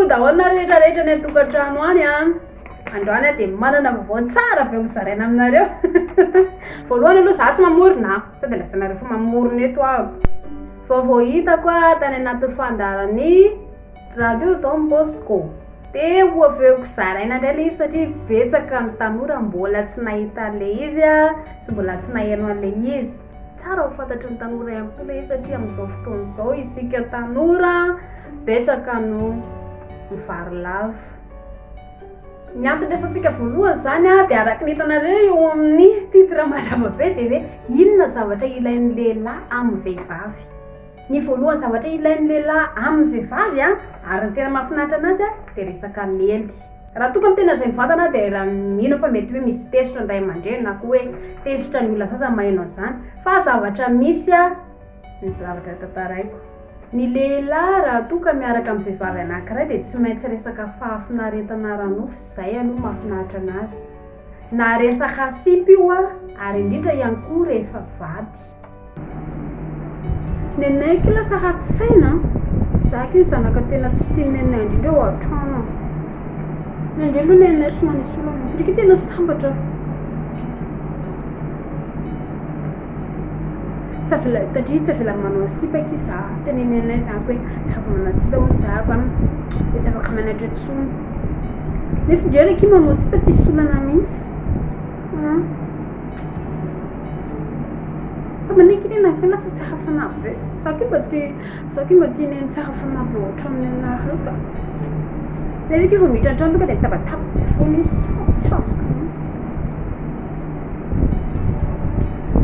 daholo rehetrarehetra ny antokantrano any androany dia manana vaovao tsara be mizaraina aminareo. Voalohany aloha za tsy mamorona sady lasanareo fa mamorona eto aho. Vaovao hitako tany anaty fandarany radio Don Bosco. Dia hoaveriko zaraina indray le izy satria betsaka ny tanora mbola tsy nahita le izy sy mbola tsy naheno an'le izy. Tsara ho fantatry ny tanora ihany koa le izy satria amin'izao fotoana izao isika tanora betsaka no mivary lava. Ny antony resantsika voalohany zany dia araka ny hitanareo eo amin'ny titre mazava be dia hoe inona zavatra ilain'ny lehilahy amin'ny vehivavy. Ny voalohany zavatra ilain'ny lehilahy amin'ny vehivavy ary ny tena mahafinaritra anazy dia resaka lely. Raha toka amin'ny tena izay mivantana dia raha mino fa mety hoe misy tesitra ny ray aman-dreny na koa hoe tesitra ny olona sasany maheno an'izany fa zavatra misy ny zavatra tantaraiko. Ny lehilahy raha toka miaraka amin'ny vehivavy anankiray dia tsy maintsy resaka fahafinaretana ranofo izay aloha mahafinaritra anazy. Na resaka sipy io ary indrindra ihany koa rehefa vady. Nenaiky lasa hatsaina zaka izy zanaka tena tsy tia nenay indrindra eo an-trano. Indrindra aloha nenay tsy manisy olona ndriky tena sambatra. Tadria tsy avela manao sipaky za tena nenay zany hoe rehefa manao sipa moa zako dia tsy afaka manatra intsony. Nefa indray reky manao sipa tsy hisy olana mihitsy. Fa manaiky tena fe lasa tsy hafana be. Zaka mba tia neny tsy hafana be ohatran'ny nenareo ka. Nefa vao miditra an-trano dia mitabataba foana izy tsy afaka mihitsy.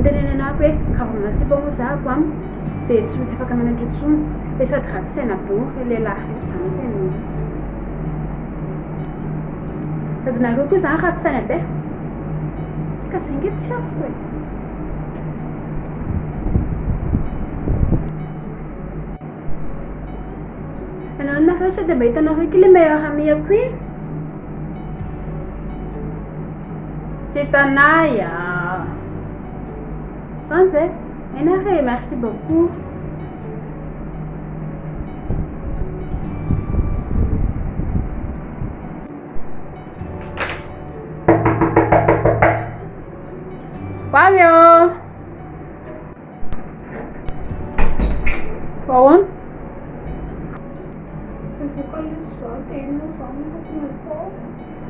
Nenenako hoe avy sipa moa zako dia tsy mety afaka manatra intsony dia sady ratsy saina be moa lehilahy izany tena. Sady nareo koa izany ratsy saina be ka izay nge tsy azoko e. Anareo sady mba hitanareo ke le meilleur ami ako iny tsy hitanay zany ve enare merci beaucoup. Valeu! Bom? Eu vou cansar, tem noção do que eu tô.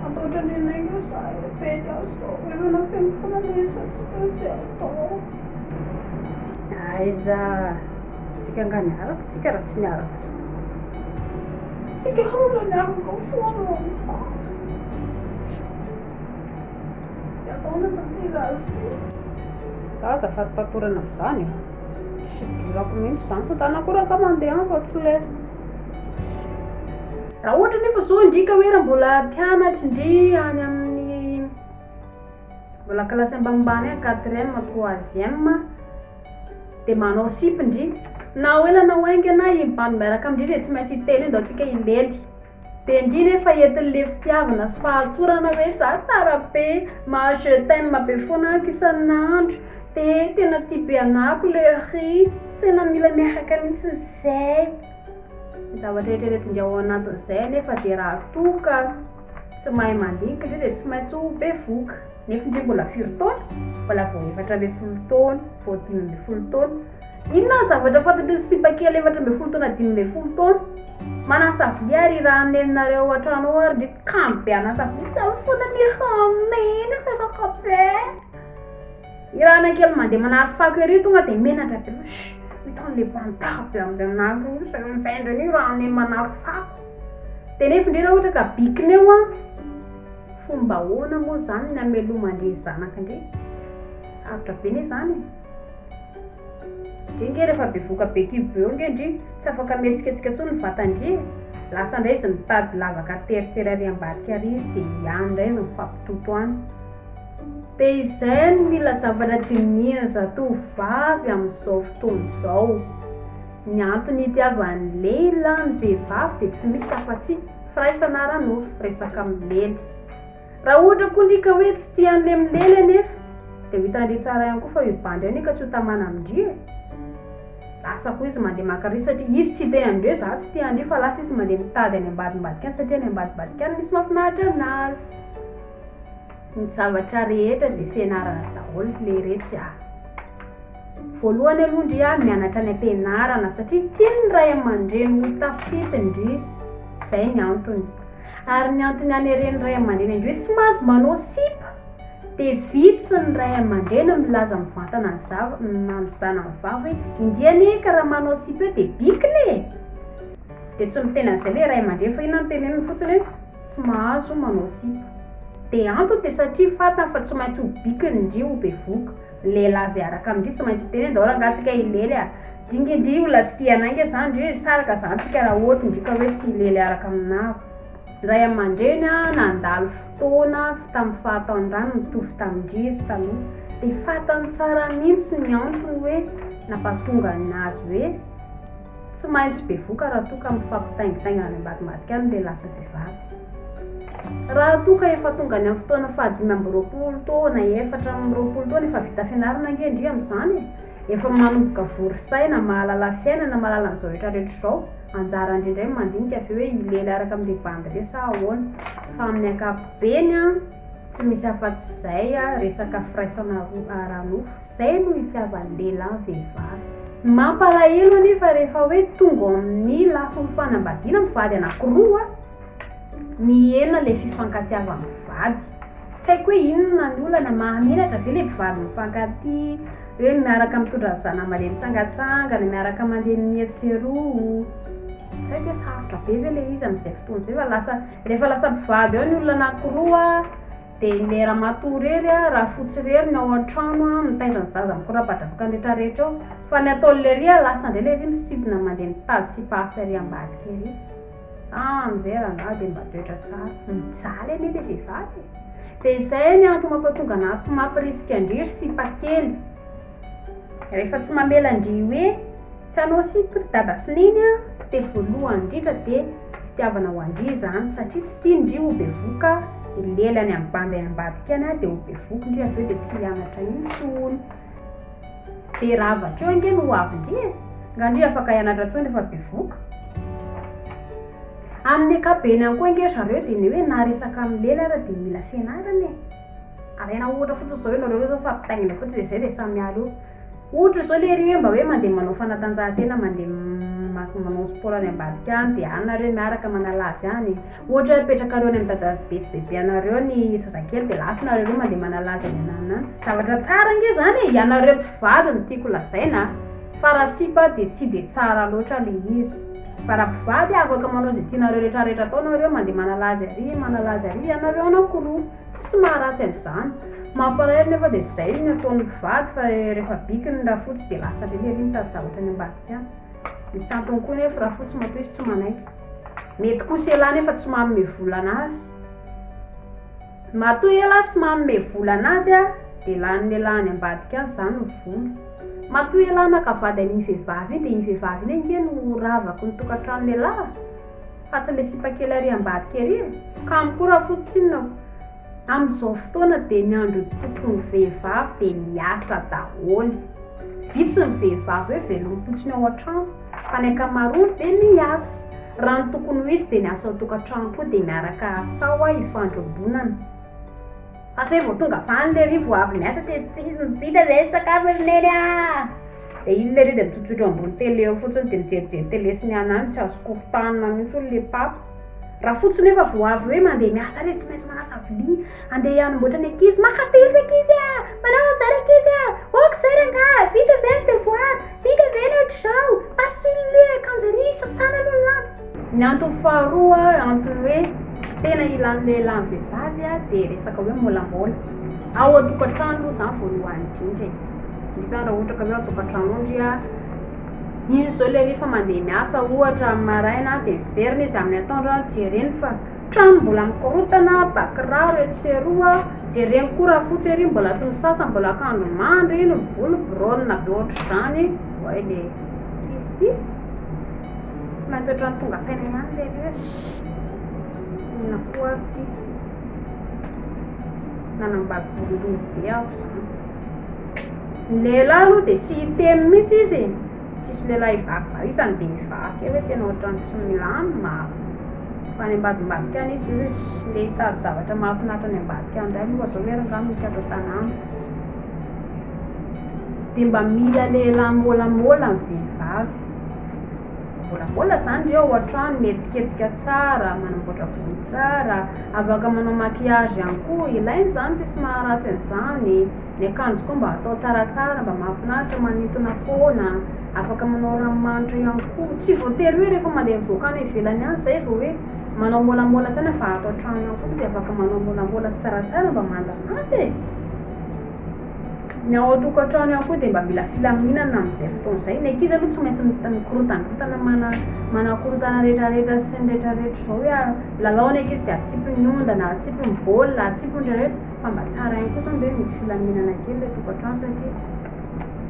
A dor de neném eu saio, pede as coisas, eu não fico falando isso, eu tô. Aiza, tsika nganiaraka, tsika raha tsy miaraka sa. Tsika hanalana foana. Ahoana zany izaho za azafady patorana amin'izany tsy dirako mihitsy izany fa tanakora ka mandeha fa tsy le raha ohatra nefa zao indrika hoe raha mbola mpianatra indri any amin'ny mbola kilasy ambanimbany any 4e 3e dia manao sipy indri na hoelana hoainga na hibany miaraka amindri dia tsy maintsy hitely indao tsika hilely. Dia indri nefa entin'le fitiavana sy fahatsorana hoe za tarabe je t'aime be foana isan'andro dia tena tia be anako le ry tena mila miaraka mihitsy izay. Zavatra rehetrarehetra ao anatin'izay nefa dia raha toka tsy mahay mandinika indri dia tsy maintsy ho be voka. Nefa indri mbola 4 taona mbola vao 14 taona vao 15 taona. Inona zavatra fantatry sipa kely 14 taona 15 taona manasavy ary raha neninareo an-trano ao ary ndreky kamo be anasavy foana mihamena fefaka be raha nankely mandeha manary fako ery tonga dia menatra be mitan'le bantaka be amin'anako izay indray raha neny manary fako. Dia nefa indray raha ohatra ka bikineo fomba ahoana moa zany ny amelomandre zanaka indray sarotra be ne zany ndringe rehefa be voka be kibo eo nge ndry tsy afaka mihetsiketsika intsony ny vatandry lasa indray izy mitady lavaka teritery ary ambadika ary izy dia ihany indray no mifampitoto any. Dia izay no mila zavatra dinihana zatovovavy amin'izao fotoana izao. Ny antony hitiavan'ny lehilahy ny vehivavy dia tsy misy afa-tsy firaisana ranofo resaka milely. Raha ohatra koa ndrika hoe tsy tian'le milely anefa dia mitandry tsara ihany koa fa io bandy io ka tsy ho tamana amindri lasa koa izy mandeha maka satria izy tsy te andreo, za tsy te andreo fa lasa izy mandeha mitady any ambadimbadika any satria any ambadimbadika any misy mahafinaritra aminazy. Ny zavatra rehetra dia fianarana daholo le retsy voalohany aloha ndry mianatra any am-pianarana satria tiany ray aman-dreny ho tafity ndry, zay ny antony. Ary ny antony anireny ray aman-dreny ndry tsy mahazo manao sipa dia vitsy ny ray aman-dreny milaza mivantana ny zanany vavy indriany ka raha manao sipa dia bikiny dia tsy miteny an'izay le ray aman-dreny fa inona no teneniny fotsiny hoe tsy mahazo manao sipa. Dia antony dia satria fatana fa tsy maintsy ho bikiny ndry ho bevoka. Lehilahy zay araka amindry tsy maintsy teny daholo angatsika ilely dingindry olona tsy tia anangy zany ndry saraka zany tsika raha ohatra ndrika hoe tsy ilely araka aminahy. Ray aman-dreny nandalo fotoana tamin'ny fahataon-drano mitovy tamindry izy taloha dia fatany tsara mihitsy ny antony hoe nampahatonga anazy hoe tsy maintsy bevoka raha toa ka mifampitaingitaingina any ambadimbadika any lehilahy sy vehivavy. Raha toa ka efa tonga any amin'ny fotoana 5-20 taona, 4-20 taona efa vita fianarana angendry amin'izany, efa manomboka vory-saina, mahalala fiainana, mahalala an'izao rehetra rehetra izao, anjara indrindray mandinika fe hoe ilely araka amin'ny bandy resa ahoana. Fa amin'ny ankapobeny tsy misy afa-tsy izay resaka firaisana ara-nofo, izay no itiavan'ny lehilahy vehivavy. Mampalahelo anefa rehefa hoe tonga amin'ny lafin'ny fanambadiana mivady anankiroa miena le fifankatiavana vady. Tsy haiko hoe inona ny olana mahamiratra ve le mpivady mifankatia hoe miaraka mitondra zana mandeha mitsangatsangana, miaraka mandeha mieritseroa. Tsy haiko hoe sarotra be ve le izy amin'izay fotoana izay fa lasa rehefa lasa mpivady ao ny olona anankiroa dia le raha matorery raha fotsy rery ny ao an-trano mitaizana zaza mikorapatravaka rehetra rehetra ao, fa ny ataon'lery lasa indray lery misidina mandeha mitady sipa hafa ery ambadika ery. Miverana dia mba toetra tsara mijaly anie le vehivavy. Dia izay ny antony mampatonga mampirisika indriry sipa kely. Rehefa tsy mamela indry hoe tsy hanao sipa dada sy neny dia voalohany indrindra dia fitiavana ho andry izany satria tsy tia indry ho bevoka ilely any amin'ny bandy any ambadika any dia ho bevoka indry avy eo dia tsy hianatra intsony. Dia raha avakeo angeny ho avy indry nga indry afaka hianatra intsony rehefa bevoka. Amin'ny ankapobeny ihany koa ange zareo dia ny hoe na resaka amin'ny lely ara dia mila fianarana araina ohatra fotsiny izao ianareo zao fampitaingina fotsiny dia izay dia samy aloha. Ohatra izao lery hoe mba hoe mandeha manao fanatanjahantena, mandeha manao sport any ambadika any dia anareo miaraka manalazy any. Ohatra hipetrakareo any amin'ny dadabe sy bebe anareo ny zazakely dia lasa nareo mandeha manalazy any anana. Zavatra tsara ange zany ianareo mpivady no tiako lazaina fa raha sipa dia tsy dia tsara loatra le izy. Fa raha mpivady afaka manao izay tianareo rehetra rehetra atao nareo mandeha manalazy ary ianareo anankiroa, tsisy maharatsy an'izany. Mampalahelo nefa dia tsy izay ny ataon'ny mpivady fa rehefa bikiny raha fotsy dia lasa le lery mitady zavatra any ambadika any. Misy antony koa nefa raha fotsy matoa izy tsy manaiky. Mety kosa ialahy nefa tsy manome vola anazy. Matoa ialahy tsy manome vola anazy dia lany lehilahy any ambadika any izany ny vola. Matoa ialahy nakavady an'iny vehivavy dia iny vehivavy iny ange no ravaka ny tokantrano lehilahy fa tsy le sipa kely ary ambadika ery. Ka amikoa raha fotsiny amin'izao fotoana dia ny andro tompon'ny vehivavy dia miasa daholo. Vitsy ny vehivavy hoe velom-potsiny ao an-trano fa ny ankamaroany dia miasa. Raha ny tokony ho izy dia ny asa ao tokantrano koa dia miaraka atao ifandrombonana. Asa hoe vao tonga fany lery vao avy miasa vita izay sakafo neny dia iny lery dia mitsotsotra ambony tele eo fotsiny dia mijerijery tele sy ny anany tsy azo korontanina mihitsy le papo. Raha fotsiny efa vao avy hoe mandeha miasa rery tsy maintsy manasa vilia, andeha hanomboatra ny ankizy, makately ny ankizy manao zary ankizy oka zay rangahy, vita ve ny devoir, vita ve ny ohatr'izao, pasily le akanjary sasana aloha lamba. Ny antony faharoa antony hoe tena ilan'ny lehilahy vehivavy dia resaka hoe molamola. Ao an-tokantrano aloha izany voalohany indrindra. Misy raha ohatra ka hoe an-tokantrano indry iny izao le rehefa mandeha miasa ohatra amin'ny maraina dia miverina izy amin'ny atoandro jereny fa trano mbola mikorotana, bakiraro etseroa, jereny koa raha fotsy ery mbola tsy misasa, mbola akanjo mandry, iny volo braonina be ohatr'izany. Voay le izy ty tsy maintsy ohatrany tonga saina ihany le resy. Inona koa ty nanambady volondomy be aho izany. Ny lehilahy aloha dia tsy hiteny mihitsy izy tsisy lehilahy vaky isany de vaky hoe tena ohatrany tsy milama fa ny ambadimbadika any izy hoe sy le hitady zavatra mahafinaritra ny ambadika andray moa zao lera nga misy ato tanàna de mba mila lehilahy môlamôla ny vehivavy môlamôla zany reo ohatrany mihetsiketsika tsara manamboatra volo tsara afaka manao maquillage ihany koa ilainy zany tsisy maharatsy an'izany ny akanjo koa mba atao tsaratsara mba mahafinaritra manintona foana afaka manao ranomanitra ihany koa tsy voatery hoe rehefa mandeha mivoaka any ivelany any zay vao hoe manao môlamôla zany fa atao trano ihany koa de afaka manao môlamôla sy tsaratsara mba manjanatsy e ny ao an-tokantrano ihany koa de mba mila filaminana amin'izay fotoan'izay ny ankizy aloha tsy maintsy mikorotanakotana manakorotana rehetrarehetra sy ny rehetrarehetra zao hoe lalao ny ankizy de atsipy ny ondana atsipy ny baolina atsipy ny rehetra fa mba tsara ihany koa zany hoe misy filaminana kely le tokantrano satria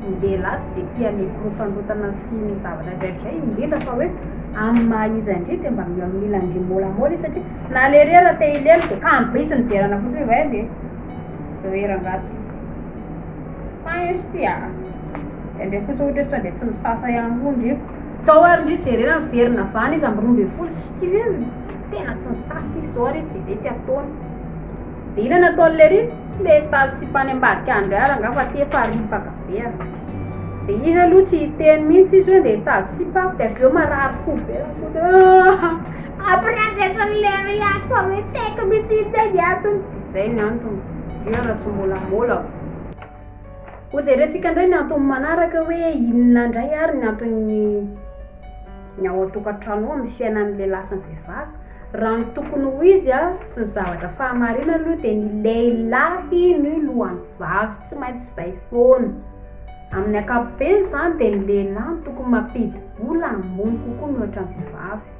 ny lehilahy tsy de tia le korotanrotana sy ny zavatra rehetra zay indrindra fa hoe amin'ny maha izy indray de mba mila ndry môlamôla satria na le rera te ilely de kambe izy nijerana fotsiny hoe le zoerangaty maestia ende kosa ohatra sao de tsy misasa ihany koa ndrio zao ary ndrio jerena miverina vany izy amby 12 sy ty ve tena tsy misasa ty zao ary izy de ty ataony de ina nataon'le ry tsy le tasipany ambadika andro ary anga fa ty efa ripaka be de izy aloha tsy hiteny mihitsy izy hoe de tady sipako de aveo marary fo be ampiravesan'le ry ato fa hoe tsy haiko mihitsy hiteny atony zay ny antony io raha tsy môlamôla hojerentsika indray ny antony manaraka hoe inona indray ary ny antony ny ao an-tokantrano amin'ny fiainan'ny lehilahy sy ny vehivavy raha ny tokony ho izy sy ny zavatra fahamarina aloha de ny lehilahy ny lohan'ny vavy tsy maintsy izay foana amin'ny ankapobeny zany de ny lehilahy tokony mampidi-bola ambony kokoa mihoatra ny vehivavy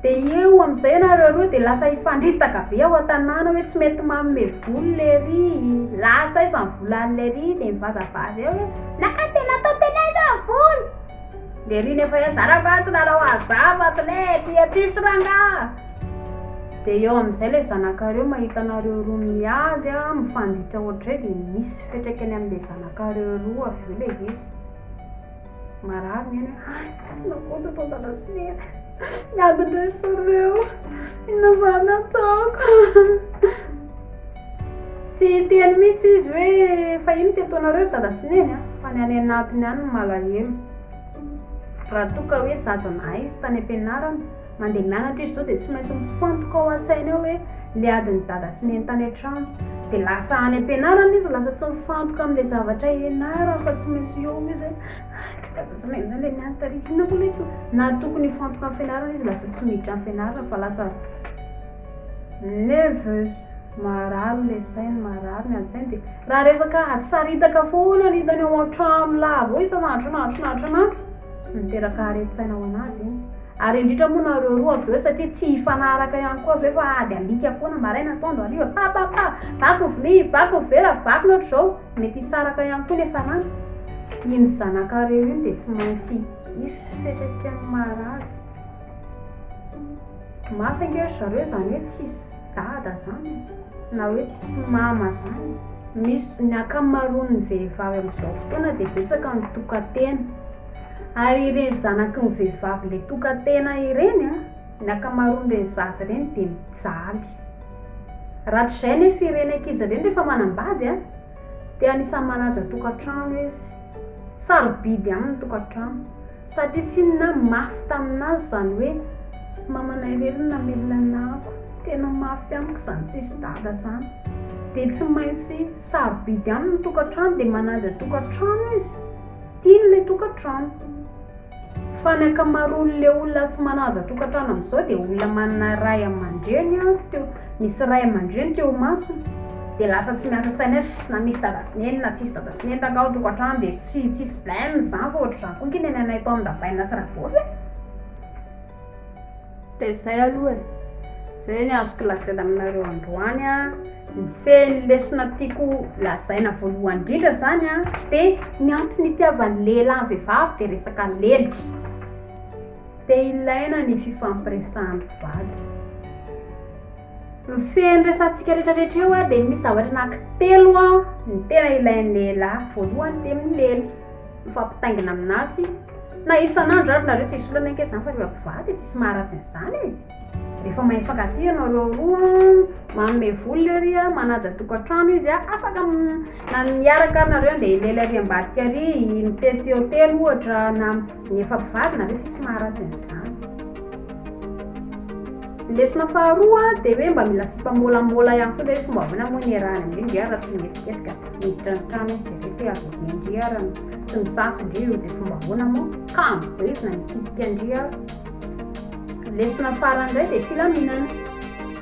de eo amin'izay nareo roa de lasa hifandritaka be ao an-tanàna hoe tsy mety manome voly le ry lasa izany volan'le ry de mivazavaza eo hoe nakatena atao tena iza voly le ry nefa hoe zaravatsy nareo azavatsy le tia tsisy ranga de eo amin'izay le zanakareo mahita nareo roa miady mifanditra ohatray de misy fipetraikany amin'le zanakareo roa aveo le izy marary ny eny nakoto tondana sinena miadindray zareo ina zany ataoko tsy hiteny mihitsy izy hoe fa ino tetonareo dada sineny fa ny any anatiny any malahelo raha toka hoe zazana izy tany am-pianarana mandeha mianatra izy zao de tsy maintsy mifantoka ao an-tsaina eo hoe le adiny dada sineny tany an-trano de lasa any am-pianarana izy lasa tsy mifantoka amin'le zavatra ianarana fa tsy maintsy eo izy hoe dada sineny zany le niantarikina koa leto na tokony mifantoka amin'ny fianarana izy lasa tsy miditra amin'ny fianarana fa lasa nerveuse marary le sainy marary ny an-tsainy de raha resaka saritaka foana ritany ao an-trano lava isan'andro miteraka areti-tsaina ao anazy iny ary indrindra moa nareo roa aveo satria tsy hifanaraka ihany koa aveo fa ady alika foana maraina atoandro hariva papapa vaky ny vaky ny vera vaky loatra zao mety hisaraka ihany koa nefa rano iny zanakareo iny de tsy maintsy isy fipetraikany marary mafy ange zareo zany hoe tsisy dada zany na hoe tsisy mama zany misy ny akamaroan'ny vehivavy amin'izao fotoana de betsaka ny tokatena ary ireny zanaky ny vehivavy le tokatena ireny ny akamaroan'ireny zaza ireny de mijaly rahatrizay nefa ireny ankizy ireny rehefa manambady de anisany manaja tokantrano izy sarobidy aminy tokantrano satria tsy na mafy taminazy zany hoe mamanay reny namelona anako tena mafy amiko zany tsisy dada zany de tsy maintsy sarobidy aminy tokantrano de manaja tokantrano izy tiany le tokantrano fa ny akamaroan'le olona tsy manaja tokantrano amin'izao de olona manana ray aman-dreny teo misy ray aman-dreny teo masony de lasa tsy miasa saina na misy dada sineny na tsisy dada sineny takao tokantrano de tsisy blaine zany fa ohatra zany koa nkiny any anay tao amin'ndrabaina sy rabovy de zay aloha zay ny azoko lazaina aminareo androany ny feny lesona tiako lazaina voalohany indrindra zany de ny antony itiavan'ny lehilahy vehivavy de resaka lelika de ilaina ny fifampiresahan'ny vady ny feny resantsika rehetrarehetra eo de misy zavatra anankitelo ny tena ilain'ny lehilahy voalohany de milely mifampitaingina aminazy na isan'andro ary nareo tsisy olana anke zany fa rehefa mpivady tsisy maharatsy n'izany e. Rehefa mifankatia nareo roa manome voly ery manaja tokantrano izy afaka na miaraka nareo nde ilela ary ambadika ary mitety hôtely ohatra na efa mpivady nareo tsisy maharatsy n'izany. Lesona faharoa dia hoe mba mila simpamolambola ihany koa ilay fomba ahoana moa ny arahany indrindra raha tsy mihetsiketsika miditrantrano izy dia rehefa avy indria raha tsy misasy indrio dia fomba ahoana moa kambo be izy na mikitika indria. Lesona farany indray dia filaminana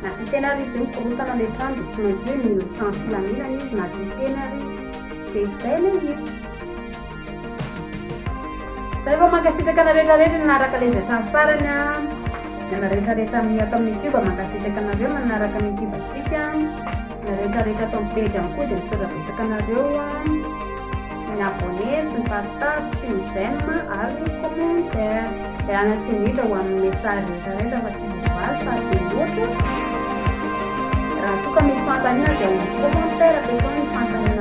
na tsy tena ary izy hoe mikorotana ilay trano dia tsy maintsy hoe milo trano filaminana izy na tsy tena ary izy dia izay ilay izy. Zay vao mankasitraka na rehetrarehetra nanaraka ilay izay tamin'ny farany na rehetrarehetra ato amin'ny YouTube mankasitraka anareo manaraka amin'ny YouTube antsika na rehetrarehetra ato amin'ny page ihany koa dia misorabetsaka anareo ny abonez, ny partage, ny j'aime ary ny commentaire dia anatsinitra ho amin'ny message rehetrarehetra fa tsy mivaly fa be loatra raha toa ka misy fanontaniana dia amin'ny commentaire dia koa ny fanontaniana